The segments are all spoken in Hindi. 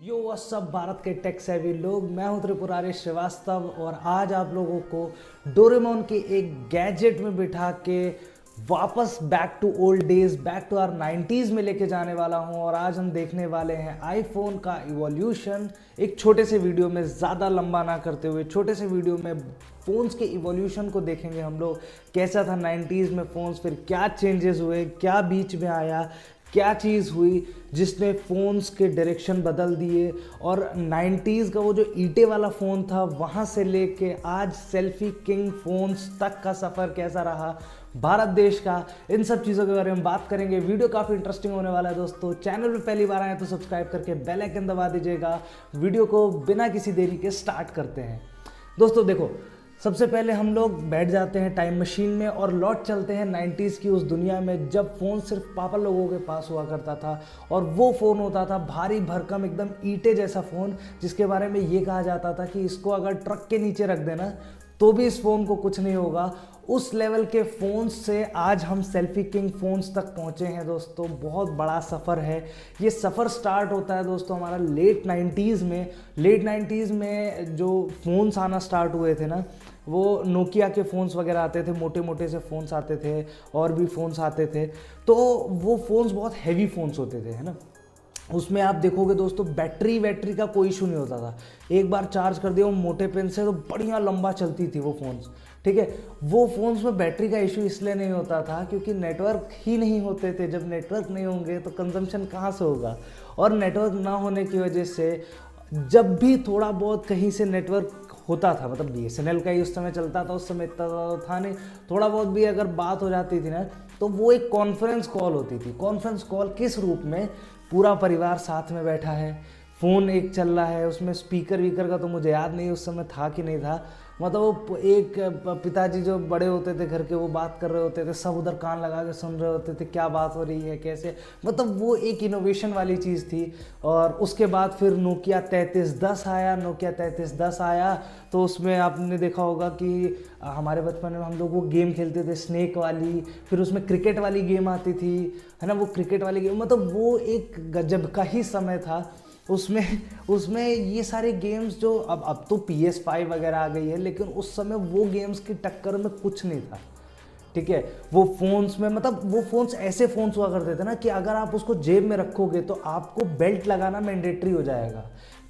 यो सब भारत के टेक सेवी लोग, मैं हूं त्रिपुरारी श्रीवास्तव और आज आप लोगों को डोरेमोन के एक गैजेट में बिठा के वापस back to old days, back to our 90s में लेके जाने वाला हूं। और आज हम देखने वाले हैं आईफोन का इवोल्यूशन। एक छोटे से वीडियो में, ज़्यादा लंबा ना करते हुए छोटे से वीडियो में फ़ोन्स के इवोल्यूशन को देखेंगे हम लोग। कैसा था 90s में फ़ोन्स, फिर क्या चेंजेस हुए, क्या बीच में आया, क्या चीज़ हुई जिसने फ़ोन्स के डायरेक्शन बदल दिए। और 90s का वो जो ईंटे वाला फ़ोन था, वहाँ से लेके आज सेल्फी किंग फ़ोन्स तक का सफ़र कैसा रहा भारत देश का, इन सब चीज़ों के बारे में बात करेंगे। वीडियो काफ़ी इंटरेस्टिंग होने वाला है दोस्तों। चैनल पे पहली बार आए तो सब्सक्राइब करके बेल आइकन दबा दीजिएगा। वीडियो को बिना किसी देरी के स्टार्ट करते हैं। दोस्तों देखो, सबसे पहले हम लोग बैठ जाते हैं टाइम मशीन में और लौट चलते हैं 90s की उस दुनिया में जब फ़ोन सिर्फ पापा लोगों के पास हुआ करता था। और वो फ़ोन होता था भारी भरकम, एकदम ईंटे जैसा फ़ोन, जिसके बारे में ये कहा जाता था कि इसको अगर ट्रक के नीचे रख देना तो भी इस फ़ोन को कुछ नहीं होगा। उस लेवल के फ़ोन्स से आज हम सेल्फी किंग फ़ोन्स तक पहुँचे हैं दोस्तों। बहुत बड़ा सफ़र है। ये सफ़र स्टार्ट होता है दोस्तों हमारा लेट 90s में। लेट 90s में जो फ़ोन्स आना स्टार्ट हुए थे ना, वो नोकिया के फ़ोन्स वगैरह आते थे, मोटे मोटे से फ़ोन्स आते थे और भी फ़ोन्स आते थे। तो वो फ़ोन्स बहुत हैवी फ़ोन्स होते थे, है ना। उसमें आप देखोगे दोस्तों, बैटरी का कोई इशू नहीं होता था। एक बार चार्ज कर दिया वो मोटे पेन से तो बढ़िया लंबा चलती थी वो फ़ोन्स, ठीक है। वो फ़ोन्स में बैटरी का इशू इसलिए नहीं होता था क्योंकि नेटवर्क ही नहीं होते थे। जब नेटवर्क नहीं होंगे तो कंजम्पशन कहाँ से होगा। और नेटवर्क ना होने की वजह से जब भी थोड़ा बहुत कहीं से नेटवर्क होता था, मतलब BSNL का ही उस समय चलता था, उस समय इतना ज़्यादा था नहीं, थोड़ा बहुत भी अगर बात हो जाती थी ना, तो वो एक कॉन्फ्रेंस कॉल होती थी। कॉन्फ्रेंस कॉल किस रूप में, पूरा परिवार साथ में बैठा है, फ़ोन एक चल रहा है, उसमें स्पीकर वीकर का तो मुझे याद नहीं उस समय था कि नहीं था। मतलब वो एक पिताजी जो बड़े होते थे घर के, वो बात कर रहे होते थे, सब उधर कान लगा के सुन रहे होते थे क्या बात हो रही है कैसे। मतलब वो एक इनोवेशन वाली चीज़ थी। और उसके बाद फिर नोकिया 3310 आया। नोकिया 3310 आया तो उसमें आपने देखा होगा कि हमारे बचपन में हम लोग वो गेम खेलते थे स्नेक वाली, फिर उसमें क्रिकेट वाली गेम आती थी, है ना। वो क्रिकेट वाली गेम, मतलब वो एक गजब का ही समय था। उसमें ये सारे गेम्स जो अब तो PS5 वगैरह आ गई है, लेकिन उस समय वो गेम्स की टक्कर में कुछ नहीं था, ठीक है। वो फ़ोन्स में, मतलब वो फ़ोन्स ऐसे फ़ोन्स हुआ करते थे ना कि अगर आप उसको जेब में रखोगे तो आपको बेल्ट लगाना मैंडेटरी हो जाएगा।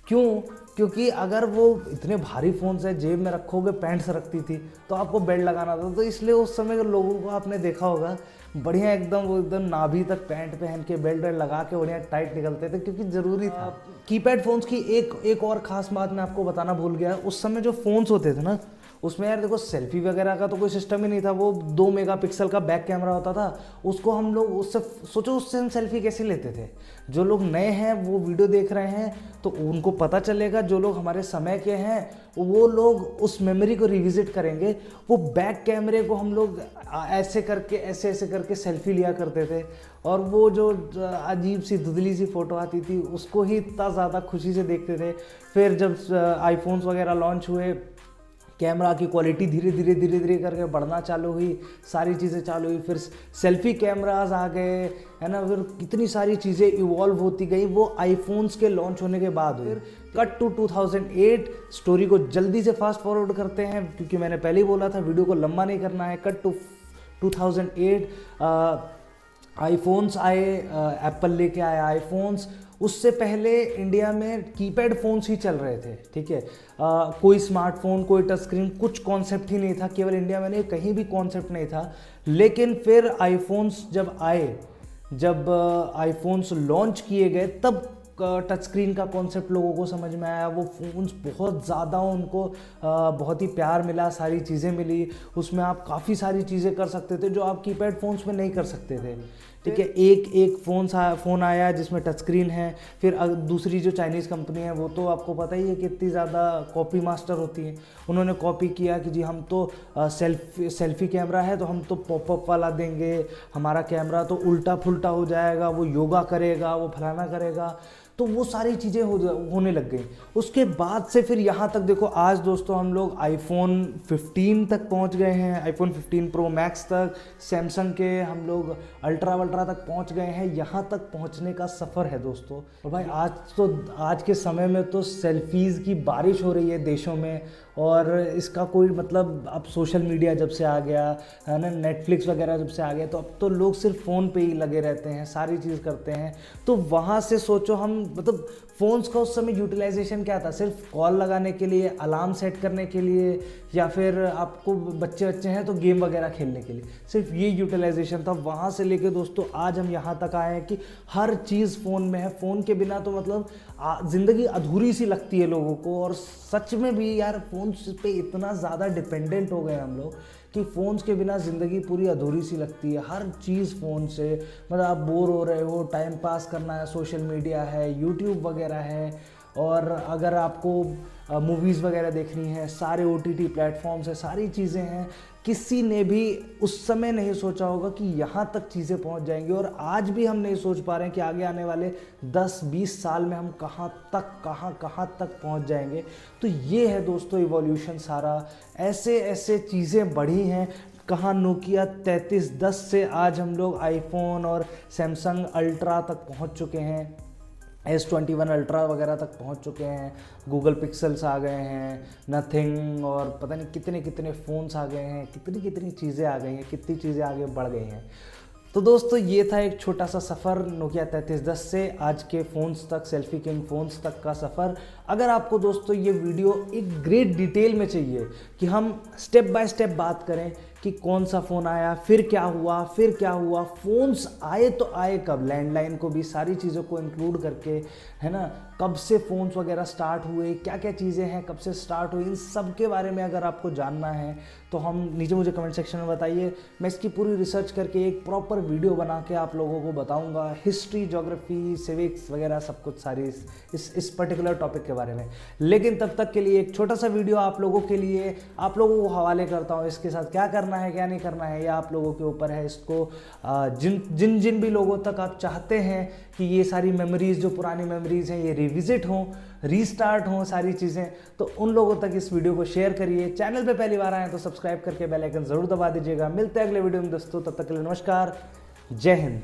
क्यों? क्योंकि अगर वो इतने भारी फ़ोन्स है, जेब में रखोगे, पैंट से रखती थी तो आपको बेल्ट लगाना था। तो इसलिए उस समय के लोगों को आपने देखा होगा बढ़िया एकदम, वो एकदम नाभि तक पैंट पहन के बेल्ट लगा के बढ़िया टाइट निकलते थे क्योंकि ज़रूरी था। कीपैड फ़ोन्स की एक और ख़ास बात मैं आपको बताना भूल गया। उस समय जो फ़ोन्स होते थे ना, उसमें यार देखो सेल्फी वगैरह का तो कोई सिस्टम ही नहीं था। वो 2 मेगापिक्सल का बैक कैमरा होता था, उसको हम लोग उससे सोचो उससे हम सेल्फी कैसे लेते थे। जो लोग नए हैं वो वीडियो देख रहे हैं तो उनको पता चलेगा, जो लोग हमारे समय के हैं वो लोग उस मेमोरी को रिविजिट करेंगे। वो बैक कैमरे को हम लोग ऐसे करके ऐसे ऐसे करके सेल्फी लिया करते थे। और वो जो अजीब सी धुंधली सी फ़ोटो आती थी उसको ही इतना ज़्यादा खुशी से देखते थे। फिर जब आईफोन्स वगैरह लॉन्च हुए, कैमरा की क्वालिटी धीरे धीरे करके बढ़ना चालू हुई, सारी चीज़ें चालू हुई, फिर सेल्फी कैमराज आ गए, है ना। फिर कितनी सारी चीज़ें इवॉल्व होती गई, वो आईफोन्स के लॉन्च होने के बाद हुई। Cut to 2008। स्टोरी को जल्दी से फास्ट फॉरवर्ड करते हैं क्योंकि मैंने पहले ही बोला था वीडियो को लंबा नहीं करना है। Cut to 2008। आईफोन्स आए, एप्पल लेके आया आईफोन्स। उससे पहले इंडिया में कीपैड फ़ोन्स ही चल रहे थे, ठीक है। कोई स्मार्टफोन, कोई टच स्क्रीन, कुछ कॉन्सेप्ट ही नहीं था। केवल इंडिया में नहीं, कहीं भी कॉन्सेप्ट नहीं था। लेकिन फिर आईफोन्स जब आए, जब आईफोन्स लॉन्च किए गए, तब टच स्क्रीन का कॉन्सेप्ट लोगों को समझ में आया। वो फ़ोन्स बहुत ज़्यादा उनको बहुत ही प्यार मिला, सारी चीज़ें मिली। उसमें आप काफ़ी सारी चीज़ें कर सकते थे जो आप कीपैड फ़ोन्स में नहीं कर सकते थे, ठीक है। एक फ़ोन आया जिसमें टच स्क्रीन है। फिर दूसरी जो चाइनीज़ कंपनी है वो तो आपको पता ही है कि इतनी ज़्यादा कॉपी मास्टर होती है। उन्होंने कॉपी किया कि जी हम तो सेल्फी कैमरा है तो हम तो पॉपअप वाला देंगे, हमारा कैमरा तो उल्टा फुल्टा हो जाएगा, वो योगा करेगा, वो फलाना करेगा। तो वो सारी चीज़ें होने लग गई। उसके बाद से फिर यहाँ तक देखो, आज दोस्तों हम लोग आईफोन 15 तक पहुँच गए हैं, आईफोन 15 प्रो मैक्स तक, सैमसंग के हम लोग अल्ट्रा वल्ट्रा तक पहुँच गए हैं। यहाँ तक पहुँचने का सफ़र है दोस्तों। और भाई आज के समय में तो सेल्फीज़ की बारिश हो रही है देशों में, और इसका कोई मतलब, अब सोशल मीडिया जब से आ गया है ना, नेटफ्लिक्स वगैरह जब से आ गया, तो अब तो लोग सिर्फ फ़ोन पे ही लगे रहते हैं, सारी चीज़ करते हैं। तो वहाँ से सोचो हम, मतलब फ़ोन्स का उस समय यूटिलाइजेशन क्या था, सिर्फ कॉल लगाने के लिए, अलार्म सेट करने के लिए, या फिर आपको बच्चे हैं तो गेम वगैरह खेलने के लिए, सिर्फ ये यूटिलाइजेशन था। वहाँ से लेके दोस्तों आज हम यहाँ तक आए हैं कि हर चीज़ फ़ोन में है। फ़ोन के बिना तो मतलब ज़िंदगी अधूरी सी लगती है लोगों को। और सच में भी यार, फ़ोन्स पे इतना ज़्यादा डिपेंडेंट हो गए हम लोग कि फ़ोन्स के बिना ज़िंदगी पूरी अधूरी सी लगती है। हर चीज़ फ़ोन से, मतलब आप बोर हो रहे हो, टाइम पास करना है, सोशल मीडिया है, यूट्यूब वगैरह है, और अगर आपको मूवीज़ वगैरह देखनी है, सारे OTT प्लेटफॉर्म्स है, सारी चीज़ें हैं। किसी ने भी उस समय नहीं सोचा होगा कि यहाँ तक चीज़ें पहुँच जाएंगी, और आज भी हम नहीं सोच पा रहे हैं कि आगे आने वाले 10-20 साल में हम कहाँ तक पहुँच जाएंगे। तो ये है दोस्तों इवोल्यूशन सारा, ऐसे चीज़ें बढ़ी हैं। कहाँ नोकिया 3310 से आज हम लोग आईफोन और सैमसंग अल्ट्रा तक पहुँच चुके हैं, S21 अल्ट्रा वगैरह तक पहुंच चुके हैं, गूगल पिक्सल्स आ गए हैं, नथिंग, और पता नहीं कितने फ़ोन्स आ गए हैं, कितनी चीज़ें आ गई हैं, कितनी चीज़ें आगे बढ़ गई हैं। तो दोस्तों ये था एक छोटा सा सफ़र नोकिया 3310 से आज के फ़ोन्स तक, सेल्फी किंग फ़ोन्स तक का सफ़र। अगर आपको दोस्तों ये वीडियो एक ग्रेट डिटेल में चाहिए कि हम स्टेप बाय स्टेप बात करें कि कौन सा फ़ोन आया, फिर क्या हुआ, फ़ोन्स आए तो आए कब, लैंडलाइन को भी, सारी चीज़ों को इंक्लूड करके, है ना, कब से फ़ोन्स वगैरह स्टार्ट हुए, क्या क्या चीज़ें हैं, कब से स्टार्ट हुई, इन सब के बारे में अगर आपको जानना है तो हम नीचे मुझे कमेंट सेक्शन में बताइए। मैं इसकी पूरी रिसर्च करके एक प्रॉपर वीडियो बना के आप लोगों को बताऊंगा, हिस्ट्री, ज्योग्राफी, सिविक्स वगैरह सब कुछ, सारी इस पर्टिकुलर टॉपिक के बारे में। लेकिन तब तक के लिए एक छोटा सा वीडियो आप लोगों के लिए, आप लोगों को हवाले करता हूँ। इसके साथ क्या करना है क्या नहीं करना है, या आप लोगों के ऊपर है। इसको जिन भी लोगों तक आप चाहते हैं कि ये सारी मेमोरीज़, जो पुरानी मेमोरीज़ हैं, ये रिविजिट हों, रीस्टार्ट हों सारी चीज़ें, तो उन लोगों तक इस वीडियो को शेयर करिए। चैनल पे पहली बार आए तो सब्सक्राइब करके बेल आइकन ज़रूर दबा दीजिएगा। मिलते हैं अगले वीडियो में दोस्तों, तब तक के लिए नमस्कार, जय हिंद।